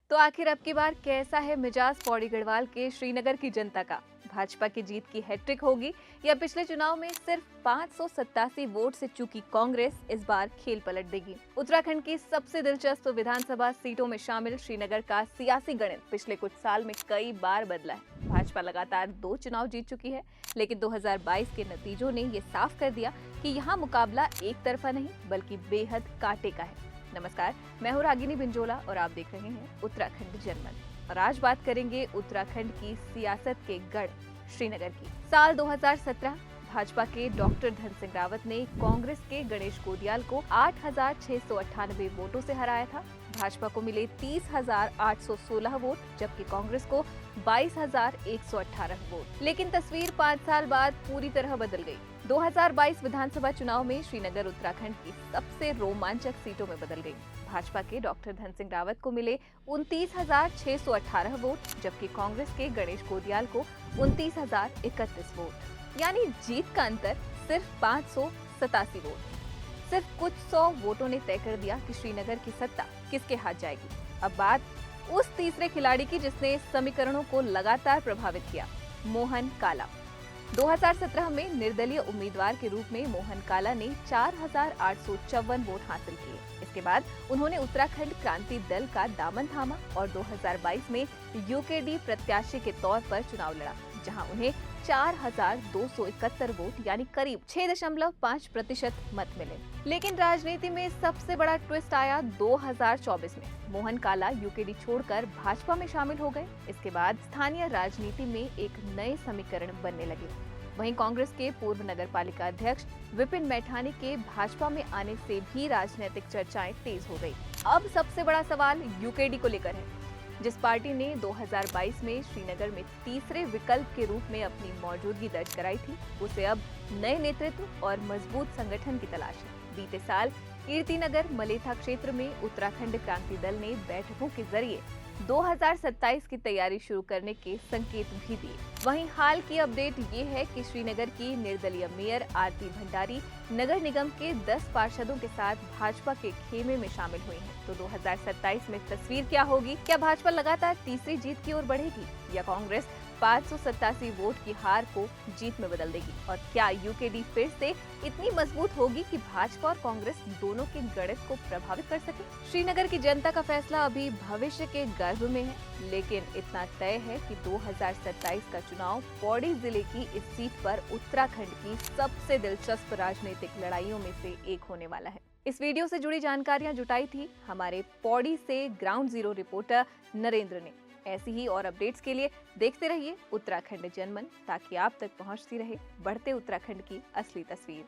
तो आखिर अब की बार कैसा है मिजाज पौड़ी गढ़वाल के श्रीनगर की जनता का? भाजपा की जीत की हैट्रिक होगी या पिछले चुनाव में सिर्फ 587 वोट से चूकी कांग्रेस इस बार खेल पलट देगी? उत्तराखंड की सबसे दिलचस्प विधानसभा सीटों में शामिल श्रीनगर का सियासी गणित पिछले कुछ साल में कई बार बदला है। भाजपा लगातार 2 चुनाव जीत चुकी है, लेकिन 2022 के नतीजों ने ये साफ कर दिया कि यहाँ मुकाबला एक तरफा नहीं बल्कि बेहद कांटे का है। नमस्कार, मैं हूँ रागिनी बिंजोला और आप देख रहे हैं उत्तराखंड जनमत। और आज बात करेंगे उत्तराखंड की सियासत के गढ़ श्रीनगर की। साल 2017 भाजपा के डॉक्टर धन सिंह रावत ने कांग्रेस के गणेश गोदियाल को 8,698 वोटों से हराया था। भाजपा को मिले 30,816 वोट, जबकि कांग्रेस को 22,118 वोट। लेकिन तस्वीर 5 साल बाद पूरी तरह बदल गई। 2022 विधानसभा चुनाव में श्रीनगर उत्तराखंड की सबसे रोमांचक सीटों में बदल गई। भाजपा के डॉक्टर धन सिंह रावत को मिले 29,618 वोट, जबकि कांग्रेस के गणेश गोदियाल को 29,031 वोट। यानी जीत का अंतर सिर्फ 587 वोट। सिर्फ कुछ 100 वोटों ने तय कर दिया कि श्रीनगर की सत्ता किसके हाथ जाएगी। अब बात उस तीसरे खिलाड़ी की जिसने समीकरणों को लगातार प्रभावित किया, मोहन काला। 2017 में निर्दलीय उम्मीदवार के रूप में मोहन काला ने 4,854 वोट हासिल किए। इसके बाद उन्होंने उत्तराखंड क्रांति दल का दामन थामा और 2022 में यूकेडी प्रत्याशी के तौर पर चुनाव लड़ा, जहां उन्हें 4,271 वोट यानी करीब 6.5% मत मिले। लेकिन राजनीति में सबसे बड़ा ट्विस्ट आया 2024 में। मोहन काला यूकेडी छोड़कर भाजपा में शामिल हो गए। इसके बाद स्थानीय राजनीति में एक नए समीकरण बनने लगे। वहीं कांग्रेस के पूर्व नगरपालिका अध्यक्ष विपिन मैठानी के भाजपा में आने से भी राजनीतिक चर्चाएं तेज हो गई। अब सबसे बड़ा सवाल यूकेडी को लेकर है। जिस पार्टी ने 2022 में श्रीनगर में तीसरे विकल्प के रूप में अपनी मौजूदगी दर्ज कराई थी, उसे अब नए नेतृत्व और मजबूत संगठन की तलाश है। बीते साल कीर्तिनगर मलेथा क्षेत्र में उत्तराखंड क्रांति दल ने बैठकों के जरिए 2027 की तैयारी शुरू करने के संकेत भी दिए। वहीं हाल की अपडेट ये है कि श्रीनगर की निर्दलीय मेयर आरती भंडारी नगर निगम के 10 पार्षदों के साथ भाजपा के खेमे में शामिल हुई हैं। तो 2027 में तस्वीर क्या होगी? क्या भाजपा लगातार तीसरी जीत की ओर बढ़ेगी या कांग्रेस 587 वोट की हार को जीत में बदल देगी? और क्या यूकेडी फिर से इतनी मजबूत होगी कि भाजपा और कांग्रेस दोनों के गणित को प्रभावित कर सके? श्रीनगर की जनता का फैसला अभी भविष्य के गर्भ में है, लेकिन इतना तय है कि 2027 का चुनाव पौड़ी जिले की इस सीट पर उत्तराखंड की सबसे दिलचस्प राजनीतिक लड़ाइयों में से एक होने वाला है। इस वीडियो से जुड़ी जानकारियां जुटाई थी हमारे पौड़ी से ग्राउंड जीरो रिपोर्टर नरेंद्र ने। ऐसी ही और अपडेट्स के लिए देखते रहिए उत्तराखंड जनमन, ताकि आप तक पहुंचती रहे बढ़ते उत्तराखंड की असली तस्वीर।